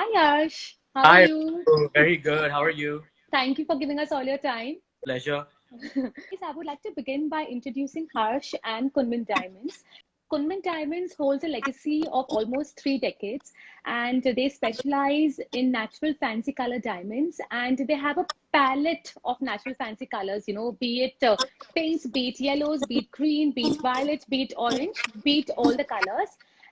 Hi Yash, how are Hi, you? very good. How are you? Thank you for giving us all your time. Pleasure. Yes, I would like to begin by introducing Harsh and Kunming Diamonds. Kunming Diamonds holds a legacy of almost 3 decades, and they specialize in natural fancy color diamonds, and they have a palette of natural fancy colors, be it pinks, be it yellows, be it green, be it violet, be it orange, be it all the colors.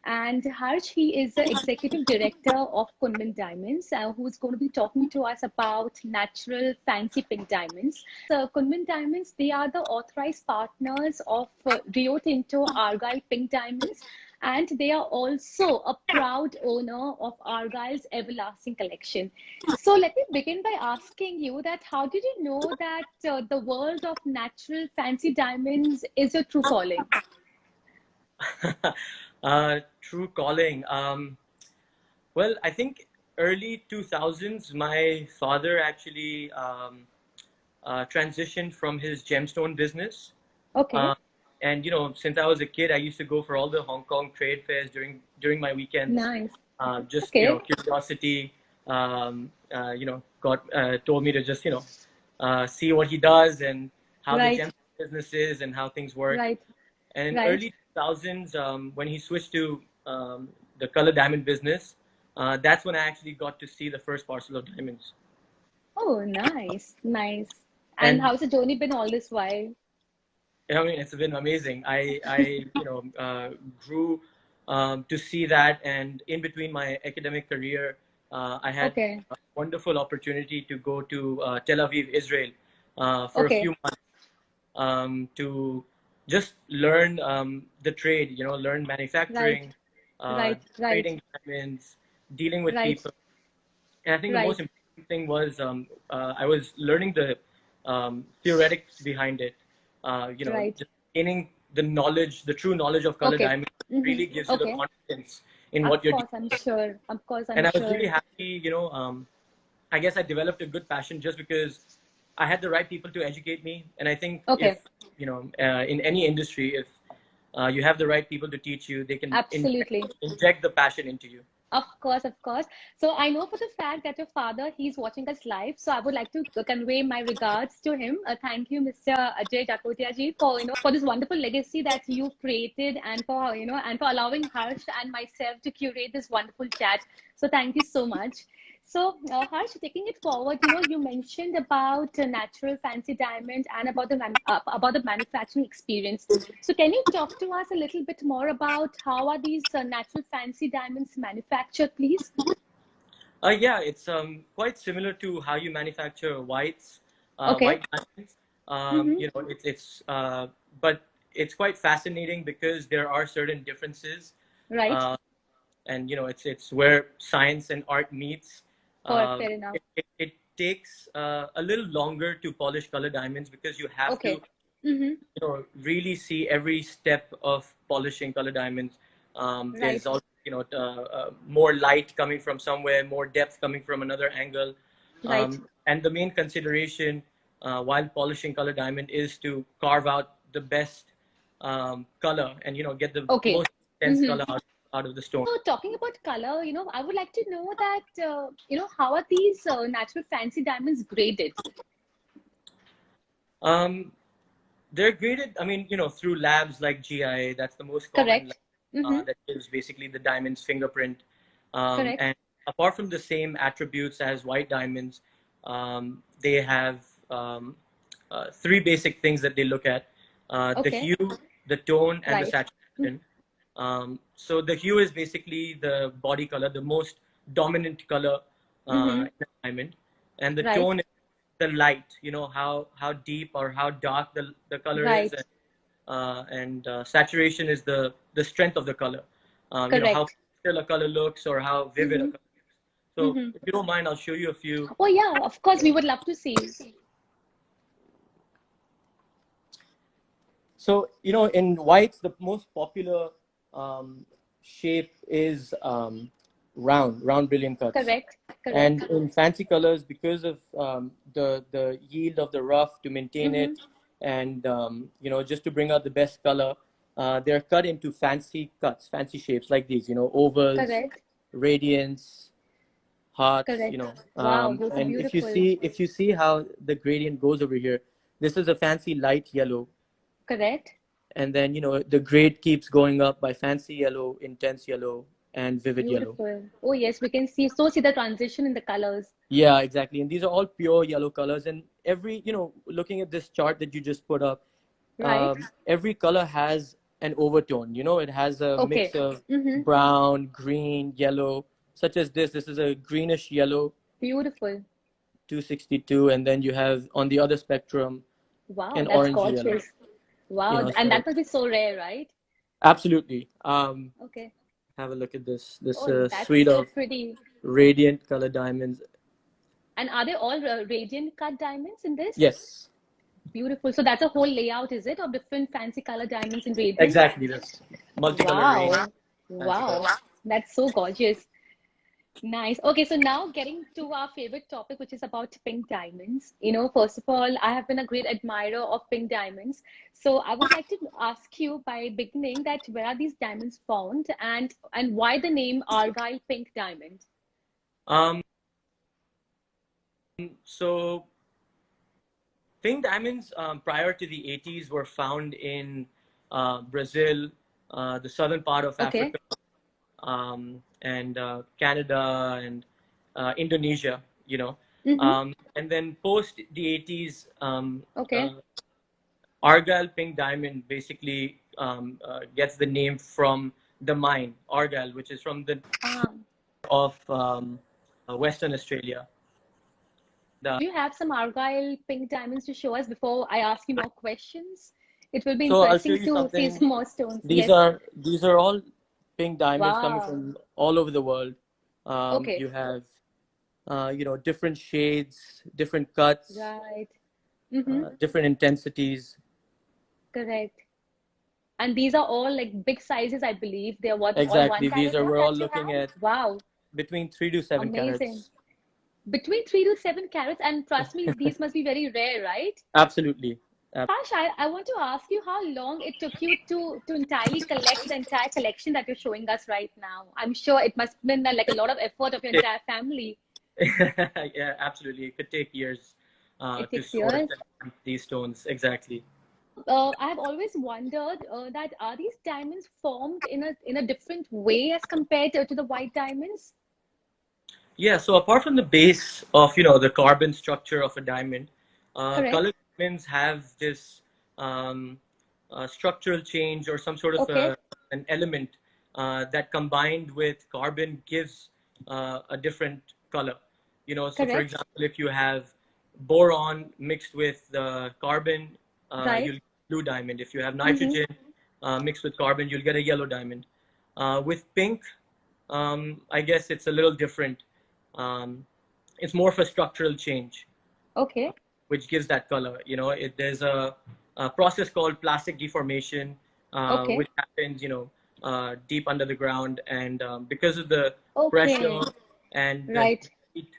And Harsh, he is the executive director of Kunming Diamonds, who's going to be talking to us about natural fancy pink diamonds. Kunming Diamonds, they are the authorized partners of Rio Tinto Argyle Pink Diamonds, and they are also a proud owner of Argyle's Everlasting Collection. So let me begin by asking you that how did you know that the world of natural fancy diamonds is your true calling? True calling. Well, I think early 2000s, my father actually transitioned from his gemstone business. Okay, Uh, and since I was a kid, I used to go for all the Hong Kong trade fairs during my weekends. nice. Just Okay, curiosity. Got told me to just see what he does and how the right, gem business is and how things work. right, And in right. early 2000s, when he switched to the color diamond business, that's when I actually got to see the first parcel of diamonds. Oh, nice, nice. And And how's the journey been all this while? I mean, it's been amazing. I grew to see that, and in between my academic career, I had Okay, a wonderful opportunity to go to Tel Aviv, Israel, for a okay, few months to just learn the trade. Learn right, manufacturing, right, right, trading diamonds, dealing with right, people. And I think the most right, important thing was I was learning the theoretics behind it. right. Just gaining the knowledge, the true knowledge of color Okay. diamond Mm-hmm. really gives you the Okay. confidence in Of what you're course, I'm doing. sure. Of course, I'm And I was sure. really happy, I guess I developed a good passion just because I had the right people to educate me. And I think if, Okay. in any industry, if you have the right people to teach you, they can Absolutely. inject the passion into you. Of course, of course. So I know for the fact that your father, he's watching us live. So I would like to convey my regards to him. Thank you, Mr. Ajay Jakotia ji, for this wonderful legacy that you've created and and for allowing Harsh and myself to curate this wonderful chat. So thank you so much. So, Harsh, taking it forward, you mentioned about natural fancy diamond and about the manufacturing experience. So can you talk to us a little bit more about how are these natural fancy diamonds manufactured, please? Yeah, it's quite similar to how you manufacture Okay. white diamonds. Mm-hmm. But it's quite fascinating because there are certain differences, Right. uh, and it's where science and art meets. Fair enough. It takes a little longer to polish color diamonds because you have to Okay. Mm-hmm. really see every step of polishing color diamonds. There's Right. also more light coming from somewhere, more depth coming from another angle, Right. and the main consideration while polishing color diamond is to carve out the best color and get the Okay. most intense Mm-hmm. color out of the stone. So talking about color, I would like to know that, how are these natural fancy diamonds graded? Um, they're graded, I mean, through labs like GIA. That's the most common lab Correct. Mm-hmm. that gives basically the diamond's fingerprint. Correct. And apart from the same attributes as white diamonds, they have three basic things that they look at: the Okay. hue, the tone, and the Right. saturation. So the hue is basically the body color, the most dominant color Mm-hmm. in a diamond, and the Right. tone is the light. How deep or how dark the color is, Right. and saturation is the strength of the color. How Correct. still a color looks or how vivid a Mm-hmm. color looks. So Mm-hmm. if you don't mind, I'll show you a few. Oh yeah, of course, we would love to see. So, in whites, the most popular shape is round brilliant cuts. Correct. And Correct. in fancy colors, because of the yield of the rough to maintain Mm-hmm. it, and just to bring out the best color, they're cut into fancy cuts, fancy shapes like these. Ovals, Correct. radiants, hearts, you Correct. know. Wow, those are And beautiful. if you see how the gradient goes over here, this is a fancy light yellow, Correct. and then you know the grade keeps going up by fancy yellow, intense yellow, and vivid yellow. Beautiful. Oh yes, we can see the transition in the colors. Yeah, exactly. And these are all pure yellow colors. And every, you know, looking at this chart that you just put up, Right. every color has an overtone. You know, it has a mix Okay. of Mm-hmm. brown, green, yellow, such as this. This is a greenish yellow, Beautiful. 262. And then you have on the other spectrum, Wow, an that's orange yellow. gorgeous. You Wow, know, and so that must be so rare, right? absolutely. Okay. Have a look at this Oh, that's suite so of pretty. radiant color diamonds. And are they all radiant cut diamonds in this? Yes, Beautiful. So that's a whole layout, is it, of different fancy color diamonds in radiant? exactly. This multicolor range, Wow. fancy Wow. colors. That's so gorgeous. Nice. Okay, so now getting to our favorite topic, which is about pink diamonds. First of all, I have been a great admirer of pink diamonds. So I would like to ask you by beginning that where are these diamonds found and why the name Argyle Pink Diamond? Um, so pink diamonds prior to the 80s were found in Brazil, the southern part of Okay. Africa, and Canada and Indonesia, you know. Mm-hmm. And then post the 80s, Okay. Argyle pink diamond basically gets the name from the mine, Argyle, which is from the Ah. of Western Australia. Do you have some Argyle pink diamonds to show us before I ask you more questions? It will be So I'll show interesting you to see something. some more stones. These Yes. are these are all pink diamonds coming Wow. from all over the world. Okay. You have you know, different shades, different cuts, Right. Mm-hmm. different intensities. Correct. And these are all like big sizes, I believe. They're what, all one Exactly. These carat are now we're all that you looking have? at Wow. between 3 to 7 Amazing. carats. Between 3 to 7 carats, and trust me, these must be very rare, right? Absolutely. Harsh, I want to ask you how long it took you to entirely collect the entire collection that you're showing us right now. I'm sure it must have been like a lot of effort of your entire family. Yeah, absolutely. It could take years It to takes sort years. these stones. Exactly. I have always wondered that are these diamonds formed in a different way as compared to the white diamonds? Yeah, so apart from the base of, you know, the carbon structure of a diamond, Correct. colored diamonds have this um, structural change or some sort of Okay. an element that combined with carbon gives a different color. You know, so for Correct. example, if you have boron mixed with carbon, you'll Right. get a blue diamond. If you have Mm-hmm. nitrogen mixed with carbon, you'll get a yellow diamond. With pink, I guess it's a little different. Um, it's more of a structural change, Okay. which gives that color. You know, there's a process called plastic deformation, Okay. which happens, you know, deep under the ground, and because of the pressure Okay. and the Right. heat,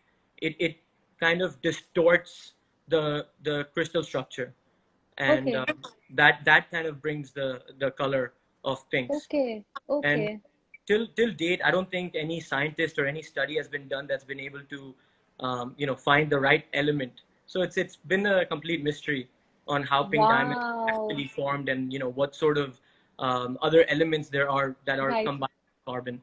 it kind of distorts the crystal structure, and Okay. that kind of brings the color of pinks. Okay. And Okay. till date, I don't think any scientist or any study has been done that's been able to, you know, find the right element. So it's been a complete mystery on how pink diamonds Wow. actually formed, and you know what sort of other elements there are that are Right. combined with carbon.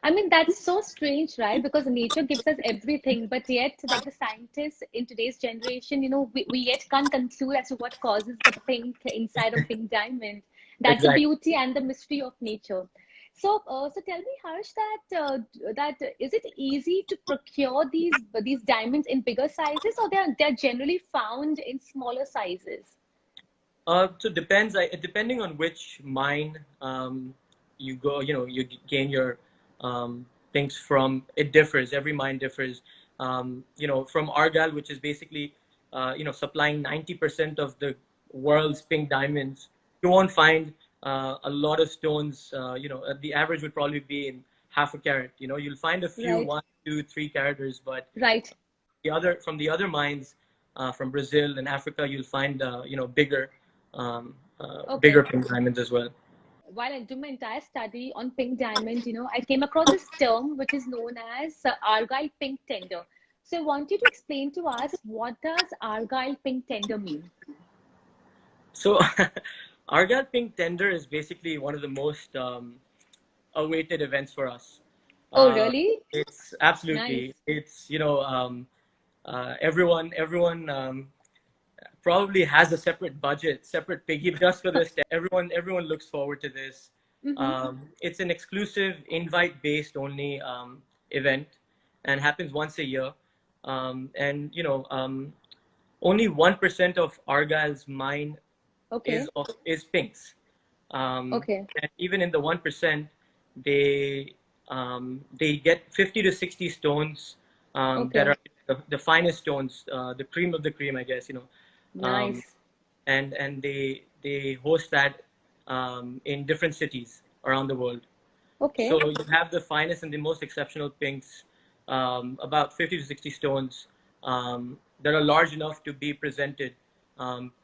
I mean, that's so strange, right? Because nature gives us everything, but yet, like the scientists in today's generation, we yet can't conclude as to what causes the pink inside of pink diamond. That's the Exactly. beauty and the mystery of nature. So tell me, Harsh, that is it easy to procure these diamonds in bigger sizes, or they're generally found in smaller sizes? So depends. Depending on which mine you go, you know, you gain your things from. It differs. Every mine differs. You know, from Argyle, which is basically, you know, supplying 90% of the world's pink diamonds. You won't find a lot of stones. You know, the average would probably be in half a carat. You know, you'll find a few, Right, 1, 2, 3 caraters, but right. the other mines from Brazil and Africa, you'll find you know, bigger Okay. bigger pink diamonds as well. while I do my entire study on pink diamonds, I came across this term which is known as Argyle pink tender. So I want you to explain to us, what does Argyle pink tender mean? So, Argyle Pink Tender is basically one of the most awaited events for us. Oh, Uh, really? it's absolutely, Nice. it's, everyone probably has a separate budget, separate piggy just for this. Everyone looks forward to this. Mm-hmm. It's an exclusive invite-based only event and happens once a year. And only 1% of Argyle's mine Okay. is pinks. Okay. And even in the 1%, they they get 50 to 60 stones that Okay. are the finest stones, the cream of the cream, I guess. Um, Nice. and they host that in different cities around the world. Okay. So you have the finest and the most exceptional pinks, about 50 to 60 stones that are large enough to be presented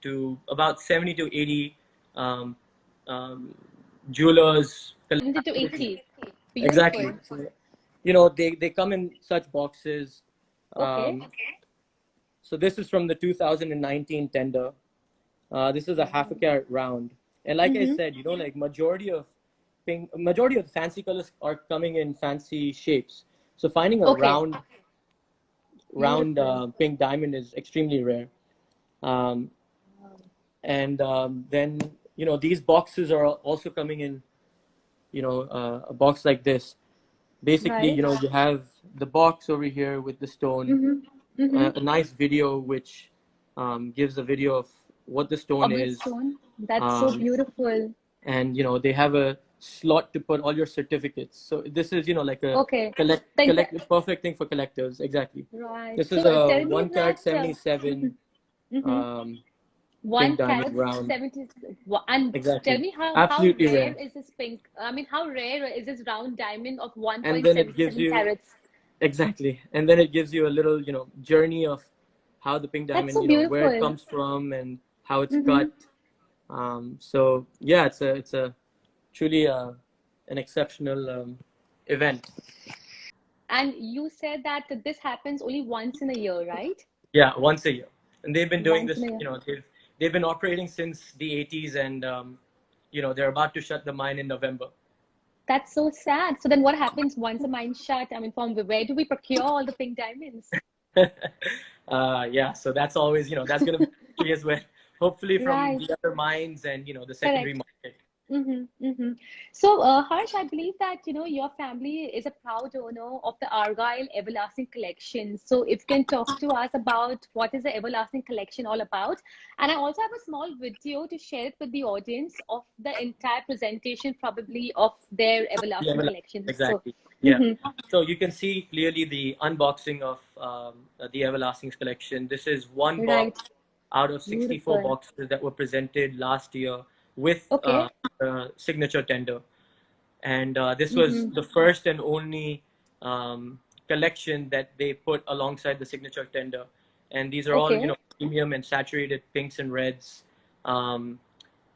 to about 70 to 80 um, um, jewelers. 70 to 80. Exactly. Beautiful. So, they come in such boxes. Okay. Um, so this is from the 2019 tender. This is a half a Wow. carat round. And like I Mm-hmm. said, like majority of fancy colors are coming in fancy shapes. So finding a Okay. round Beautiful. pink diamond is extremely rare. Um, Wow. and then, these boxes are also coming in, a box like this. Basically, Right. you have the box over here with the stone, Mm-hmm. Mm-hmm. a nice video which gives a video of what the stone Of the is. stone. That's so Um, beautiful. and they have a slot to put all your certificates. So this is like a Okay. Think perfect thing for collectors. Exactly. right. This is So a tell me 1 carat that 77 mm-hmm. um, pink One diamond carat round. 70, and tell Exactly. me how Absolutely rare rare. is this pink? I mean, how rare is this round diamond of And then it gives 1.77 you carats? exactly, and then it gives you a little journey of how the pink That's diamond, so where it beautiful. comes from and how it's Mm-hmm. cut. So yeah, it's a truly an exceptional event. And you said that this happens only once in a year, right? Yeah, once a year, and they've been doing Once in this. a year. They've been operating since the 80s, and they're about to shut the mine in November. That's so sad. So then what happens once a mine shut? I mean, from where do we procure all the pink diamonds? Yeah, so that's always that's gonna be tricky as well. Hopefully from Right. the other mines and the secondary Correct. market. Mm-hmm, mm-hmm. So, Harsh, I believe that your family is a proud owner of the Argyle Everlasting Collection. So, if you can talk to us about what is the Everlasting Collection all about, and I also have a small video to share it with the audience of the entire presentation, probably of their The Everlasting Everlast, Collection. So, exactly. Yeah. mm-hmm, So you can see clearly the unboxing of the Everlastings collection. This is one right, box out of 64 beautiful. boxes that were presented last year with Okay. signature tender. And this was Mm-hmm. the first and only collection that they put alongside the signature tender. And these are all, Okay. premium and saturated pinks and reds, um,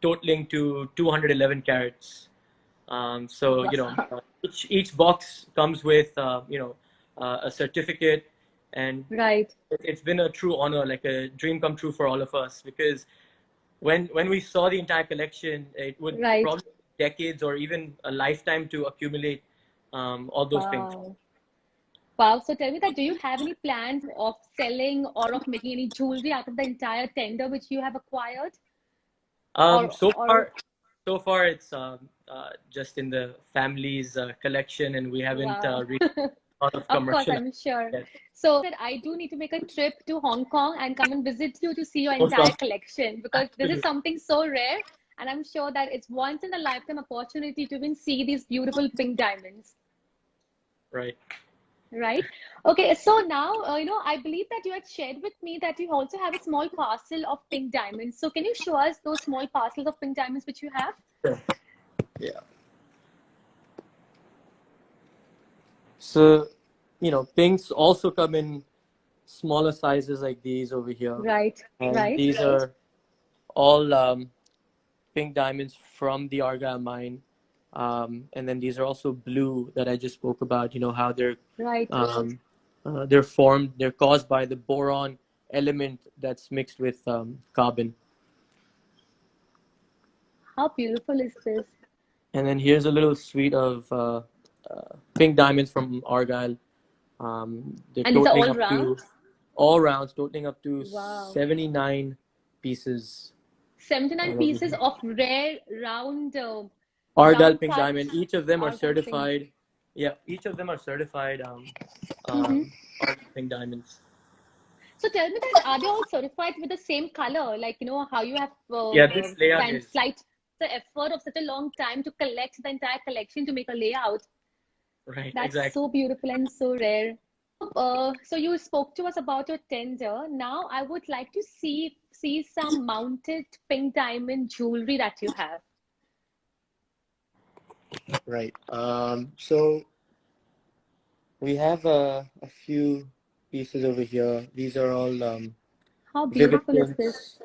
totaling to 211 carats. So Wow. each box comes with a certificate, and Right, it's been a true honor, like a dream come true for all of us. Because when we saw the entire collection, it would right. probably take decades or even a lifetime to accumulate all those things. Wow. Wow. So tell me that, do you have any plans of selling or of making any jewelry out of the entire tender which you have acquired? Um, Or so or far, so far it's just in the family's collection, and we haven't wow. reached a lot of Of course, commercial I'm sure. yet. So that I do need to make a trip to Hong Kong and come and visit you to see your Also, entire collection, because this is absolutely something so rare, and I'm sure that it's once in a lifetime opportunity to even see these beautiful pink diamonds. right. Right. Okay. So now, I believe that you had shared with me that you also have a small parcel of pink diamonds. So can you show us those small parcels of pink diamonds which you have? Sure. Yeah. So, pinks also come in smaller sizes like these over here. Right. And Right. these are all, pink diamonds from the Argyle mine. And then these are also blue that I just spoke about, how Right. they're formed, they're caused by the boron element that's mixed with carbon. How beautiful is this? And then here's a little suite of pink diamonds from Argyle. They're And these are totaling all up to, rounds? all rounds, totaling up to Wow. 79 pieces. 79 all over pieces here. of rare round Argyle round pink cut diamond. Each of them are argyle pink. certified. Yeah, each of them are certified Hmm. Argyle pink diamonds. So tell me that are they all certified with the same color? Like, how you have Yeah, this layout spent is slight the effort of such a long time to collect the entire collection to make a layout. right. That's Exactly. so beautiful and so rare. So you spoke to us about your tender. Now I would like to see some mounted pink diamond jewelry that you have. Right. So we have a few pieces over here. These are all How vivid beautiful is this? pinks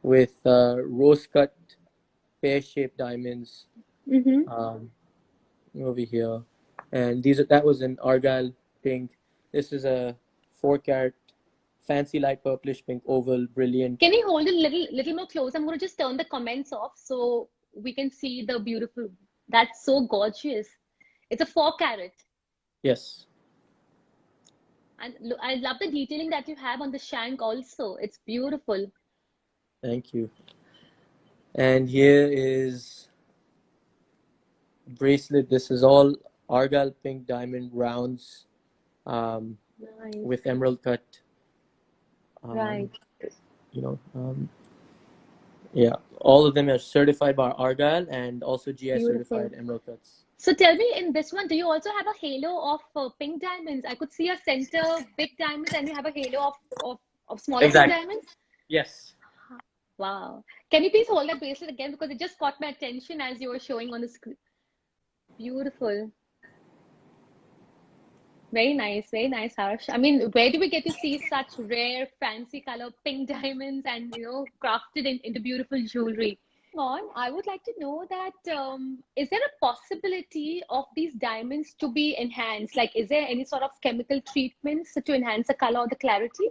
with rose cut pear shaped diamonds Mm-hmm. um, over here. And that was an Argyle pink. This is a 4 carat fancy light purplish pink oval, brilliant. Can you hold it little more close? I'm going to just turn the comments off so we can see the beautiful. That's so gorgeous. It's a 4 carat. Yes, And I love the detailing that you have on the shank also. It's beautiful. thank you. And here is bracelet. This is all Argyle pink diamond rounds um, Nice. with emerald cut. Um, Right. you know, um, yeah, all of them are certified by Argyle and also GI Beautiful. certified emerald cuts. So tell me, in this one, do you also have a halo of pink diamonds? I could see a center big diamonds, and you have a halo of smaller pink Exactly. diamonds. Yes. Wow. Can you please hold that bracelet again because it just caught my attention as you were showing on the screen. Beautiful. Very nice, Harsh. I mean, where do we get to see such rare, fancy color pink diamonds and, crafted into beautiful jewelry? On, I would like to know that is there a possibility of these diamonds to be enhanced? Like, is there any sort of chemical treatments to enhance the color or the clarity?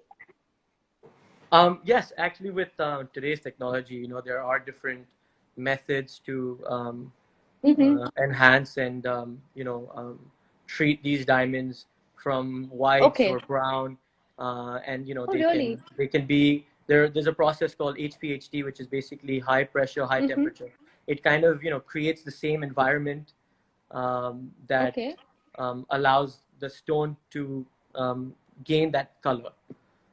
Yes, actually, with today's technology, there are different methods to Mm-hmm. enhance and treat these diamonds from whites or Okay. brown, and Oh, really? they can be there. There's a process called HPHT, which is basically high pressure, high Mm-hmm. temperature. It kind of creates the same environment that Okay. allows the stone to gain that color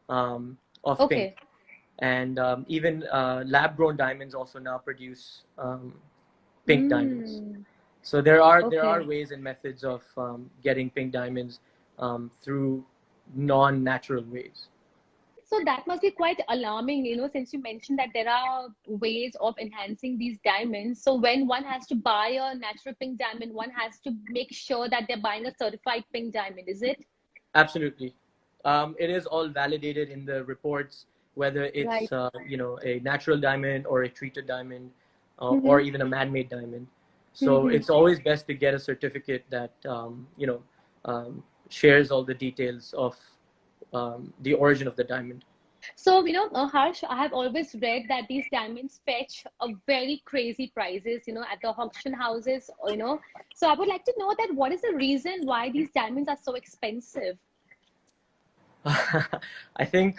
of pink. Okay. And even lab grown diamonds also now produce pink diamonds. Mm. So there are Okay. ways and methods of getting pink diamonds through non-natural ways. So that must be quite alarming, since you mentioned that there are ways of enhancing these diamonds. So when one has to buy a natural pink diamond, one has to make sure that they're buying a certified pink diamond, is it? Absolutely, it is all validated in the reports, whether it's Right. a natural diamond or a treated diamond, or Mm-hmm. even a man-made diamond. So Mm-hmm. it's always best to get a certificate that shares all the details of the origin of the diamond. So, Harsh, I have always read that these diamonds fetch a very crazy prices, at the auction houses, So I would like to know that what is the reason why these diamonds are so expensive? I think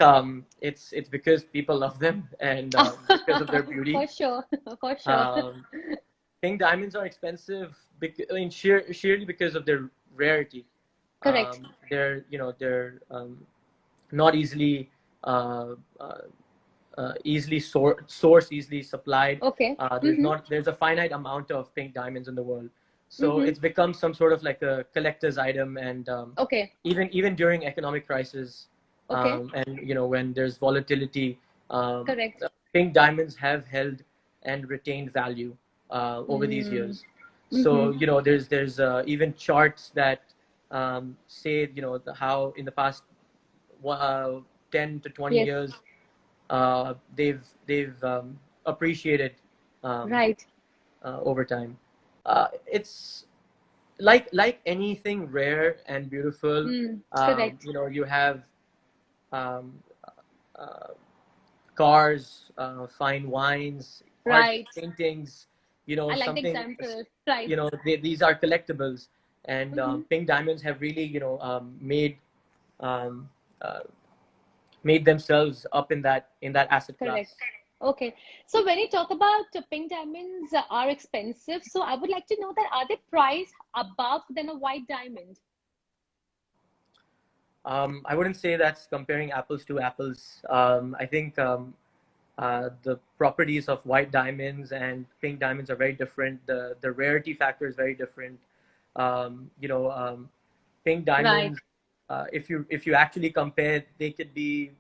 it's because people love them and because of their beauty. For sure, for sure. Um, pink diamonds are expensive sheerly because of their rarity. Correct. They're not easily uh, uh, sourced, easily supplied. Okay. Mm-hmm. There's a finite amount of pink diamonds in the world, so Mm-hmm. it's become some sort of like a collector's item. And Okay. even during economic crisis, Okay. and when there's volatility, Correct. pink diamonds have held and retained value over these Mm. years. Mm-hmm. So there's even charts that say how in the past 10 to 20 Yes. years they've appreciated Right. over time. It's like anything rare and beautiful. Correct. You have um, uh, cars, fine wines, art, Right. paintings. I like the Something. example. Right. These are collectibles, and Mm-hmm. pink diamonds have really um, uh, made themselves up in that asset Correct. class. Okay. So when you talk about pink diamonds are expensive, so I would like to know that are they priced above than a white diamond? I wouldn't say that's comparing apples to apples. I think the properties of white diamonds and pink diamonds are very different. The rarity factor is very different. Pink Right. diamonds, if you actually compare, they could be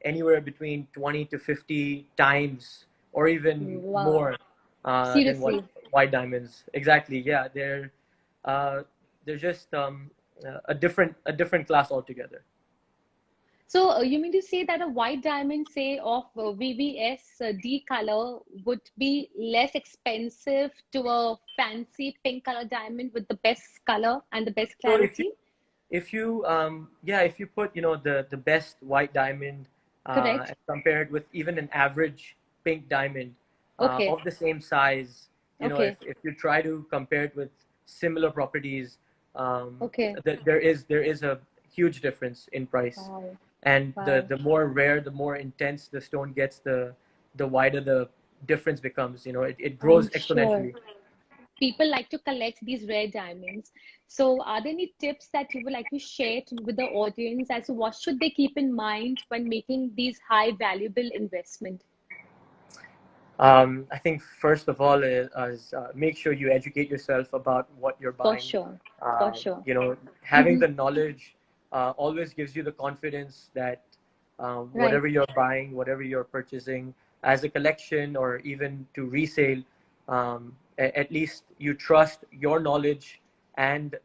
anywhere between 20 to 50 times or even Wow. more than what Seriously. white diamonds. Exactly. Yeah, uh, they're just a different class altogether. So you mean to say that a white diamond, say of VVS D color, would be less expensive to a fancy pink color diamond with the best color and the best So if you clarity? if you yeah if you put the best white diamond Correct. and compare it with even an average pink diamond Okay. of the same size, if Okay. you try to compare it with similar properties, um, Okay. there is a huge difference in price. Wow. And the Wow. the more rare, the more intense the stone gets, the wider the difference becomes. It grows I'm sure exponentially. people like to collect these rare diamonds. So, are there any tips that you would like to share with the audience as to what should they keep in mind when making these high valuable investment? I think first of all is make sure you educate yourself about what you're For buying. sure. For sure. Having Hmm. the knowledge always gives you the confidence that Right. whatever you're buying, whatever you're purchasing as a collection or even to resale, at least you trust your knowledge and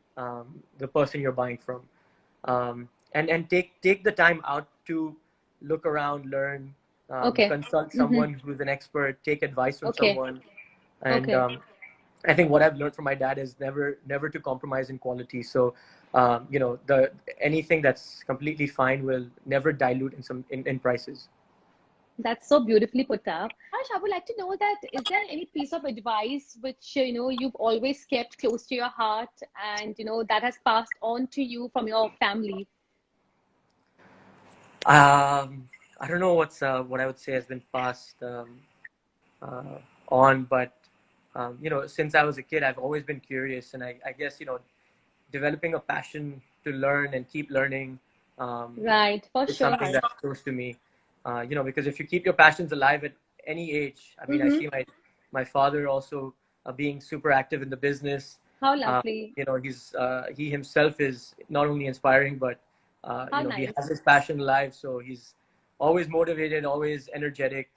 the person you're buying from. And take the time out to look around, learn, Okay. consult Hmm. someone who's an expert, take advice from Okay. someone. And Okay. I think what I've learned from my dad is never to compromise in quality. So the anything that's completely fine will never dilute in prices. That's so beautifully put up. Ash, I would like to know that is there any piece of advice which you've always kept close to your heart and that has passed on to you from your family? I don't know what I would say has been passed uh, on, but since I was a kid, I've always been curious, and I guess developing a passion to learn and keep learning Right, for is sure, something Harsh. that's close to me. Because if you keep your passions alive at any age, I mean, I Mm-hmm. see my father also being super active in the business. How lovely. He himself is not only inspiring, but How he nice. has his passion alive, so he's always motivated, always energetic.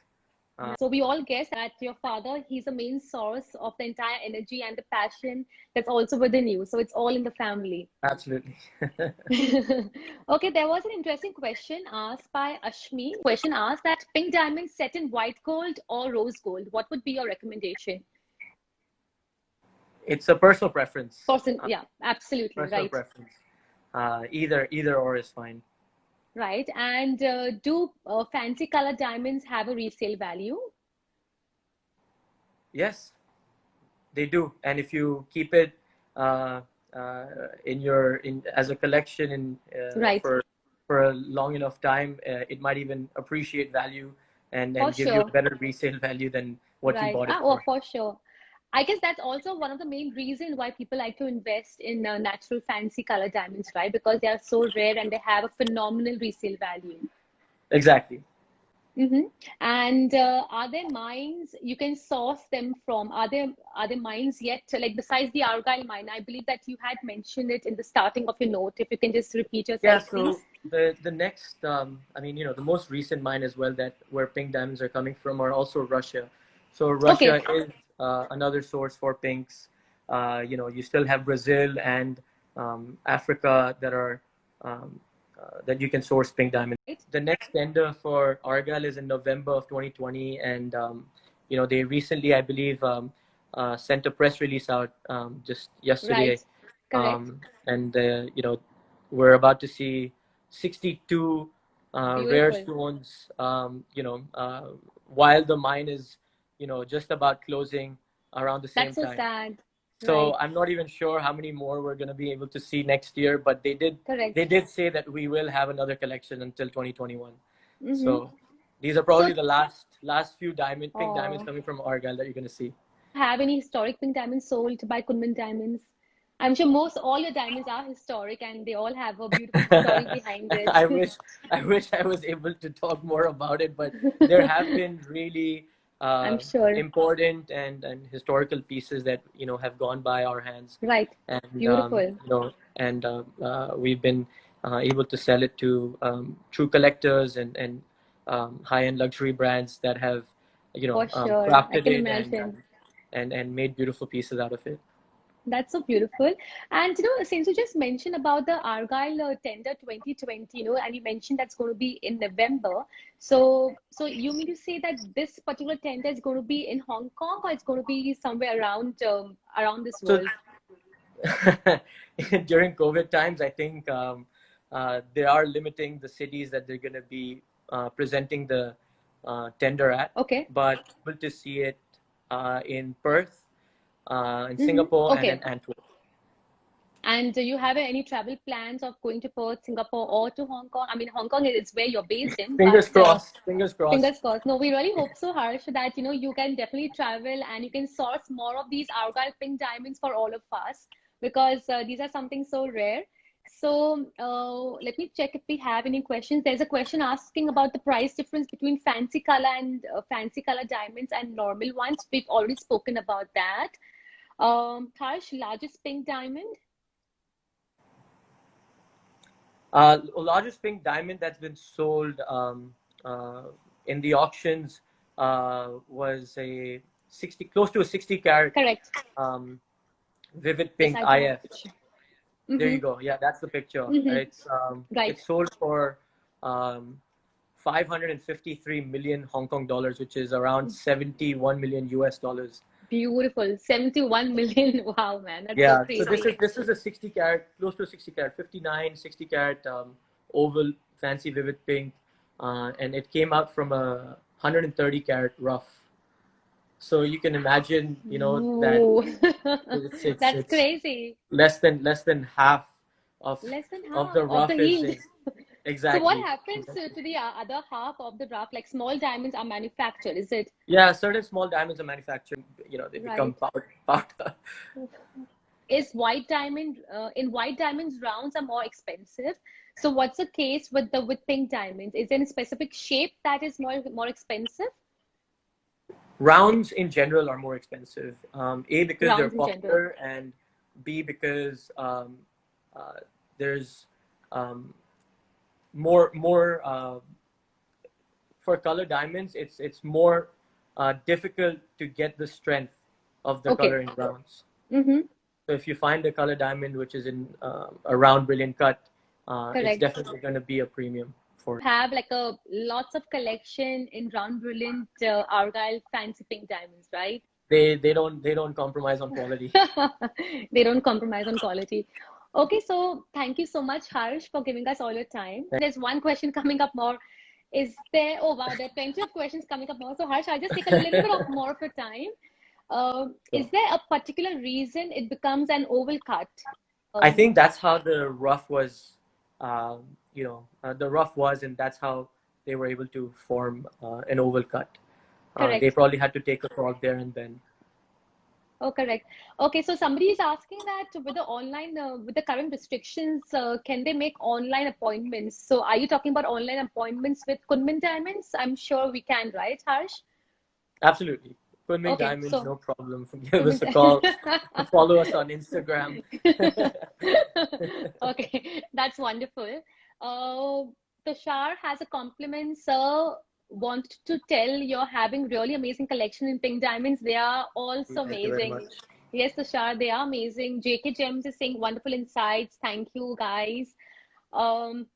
So we all guess that your father, he's the main source of the entire energy and the passion that's also within you. So it's all in the family. Absolutely. Okay, there was an interesting question asked by Ashmi. Question asked that pink diamonds set in white gold or rose gold, what would be your recommendation? It's a personal preference. Person, yeah, absolutely Personal right. preference. Either or is fine. Right. And do fancy color diamonds have a resale value? Yes, they do. And if you keep it uh, in as a collection Right. for a long enough time, it might even appreciate value For and give you a sure. better resale value than what you Right. bought it Ah, oh, for. for sure. I guess that's also one of the main reasons why people like to invest in natural fancy color diamonds, right? Because they are so rare and they have a phenomenal resale value. Exactly. Mm-hmm. And are there mines you can source them from? Are there mines yet? Like besides the Argyle mine, I believe that you had mentioned it in the starting of your note. If you can just repeat Yeah. yourself, So please. the next, I mean, the most recent mine as well that where pink diamonds are coming from are also Russia. So Okay. Russia is another source for pinks. You still have Brazil and Africa um, that you can source pink diamonds. Right. The next tender for Argyle is in November of 2020, and they recently, I believe, sent a press release out just yesterday, Right. Correct. and we're about to see 62 rare Beautiful. stones, while the mine is, just about closing around the same That's so time. sad. So Right. I'm not even sure how many more we're going to be able to see next year, but they Correct. did say that we will have another collection until 2021. Mm-hmm. So these are So, probably the last few pink diamonds oh, coming from Argyle that you're going to see. have any historic pink diamonds sold by Kunming Diamonds? I'm sure most all your diamonds are historic and they all have a beautiful story behind it. I wish I was able to talk more about it, but there have been really I'm sure. important and historical pieces that have gone by our hands, Right. and Beautiful. we've been able to sell it to true collectors and high-end luxury brands that have For sure. I crafted can it imagine. and made beautiful pieces out of it. That's so beautiful. And since you just mentioned about the Argyle tender 2020, and you mentioned that's going to be in November. So you mean to say that this particular tender is going to be in Hong Kong or it's going to be somewhere around this So world? during COVID times, I think they are limiting the cities that they're going to be presenting the tender at, Okay. but able to see it in Perth, in Mm-hmm. Singapore, and in Okay. Antwerp. And do you have any travel plans of going to Perth, Singapore, or to Hong Kong? I mean, Hong Kong is where you're based in, but Fingers crossed. Fingers fingers crossed. crossed. No, we really hope so, Harsh, that you can definitely travel and you can source more of these Argyle pink diamonds for all of us because these are something so rare. So let me check if we have any questions. There's a question asking about the price difference between fancy color diamonds and normal ones. We've already spoken about that. Harsh, largest pink diamond? Largest pink diamond that's been sold uh, in the auctions was a 60, close to a 60 carat Correct. um, vivid Yes, pink I do have a IF. picture. There Mm-hmm. you go. Yeah, that's the picture. Mm-hmm. It's Right. sold for um, 553 million Hong Kong dollars, which is around 71 million US dollars. Beautiful. 71 million. Wow, man. That's so Yeah, so this crazy. is this is a 60 carat, close to a 60 carat, 59, 60 carat oval, fancy vivid pink, and it came out from a 130 carat rough. So you can imagine, that Ooh. That's it's crazy. less than half of Less than of half the of the rough is yield. So what exactly. happens to the other half of the rough? Like small diamonds are manufactured, is it? Yeah, certain small diamonds are manufactured. They become Right. powder. Is white diamonds rounds are more expensive. So what's the case with the with pink diamonds? Is there any specific shape that is more expensive? Rounds in general are more expensive. A, because they're Rounds in general. popular, and B, because uh, there's um, more for color diamonds. It's more difficult to get the strength of the color Okay. in rounds. Mm-hmm. So if you find a color diamond which is in a round brilliant cut, it's Correct. definitely going to be a premium for it. Have like a lots of collection in round brilliant Argyle fancy pink diamonds, right? They don't compromise on quality. They don't compromise on quality. Okay, so thank you so much, Harsh, for giving us all your time. There's one question coming up more. Is there, oh wow, there are plenty of questions coming up more. So, Harsh, I'll just take a little bit of more of your time. Is So there a particular reason it becomes an oval cut? I Um, think that's how the rough was, the rough was, and that's how they were able to form an oval cut. They Correct. probably had to take a call there and then. Oh, correct. Okay, so somebody is asking that with the current restrictions, can they make online appointments? So are you talking about online appointments with Kunmin Diamonds? I'm sure we can, right, Harsh? Absolutely. Kunming Okay, Diamonds, so no problem. Give Kunmin us a call. Follow us on Instagram. Okay, that's wonderful. Uh, Tushar has a compliment, sir. Want to tell you're having really amazing collection in pink diamonds. They are also Thank you very amazing. much. Yes, Tushar, they are amazing. JK Gems is saying wonderful insights. Thank you, guys. Um,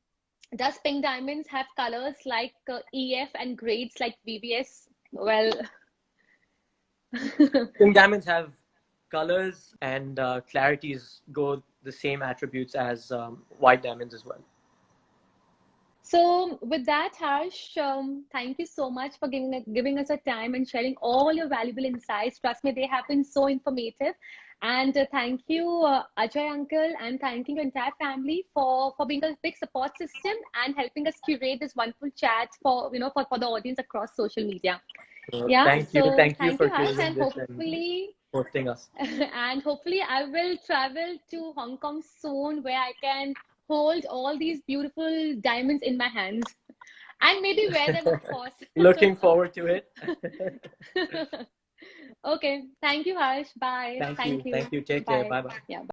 does pink diamonds have colors like EF and grades like VVS? Well, Pink diamonds have colors and clarities go the same attributes as white diamonds as well. So, with that, Harsh, thank you so much for giving us a time and sharing all your valuable insights. Trust me, they have been so informative. And thank you, Ajay uncle, and thanking your entire family for being a big support system and helping us curate this wonderful chat for for the audience across social media. So Yeah. So thank you thank you, for Harsh, creating and this and hopefully hosting us. and hopefully I will travel to Hong Kong soon where I can hold all these beautiful diamonds in my hands and maybe wear them, of course. Looking forward to it. Okay. Thank you, Harsh. Bye. Thank Thank you. you. Take care. Bye. Bye bye. Yeah.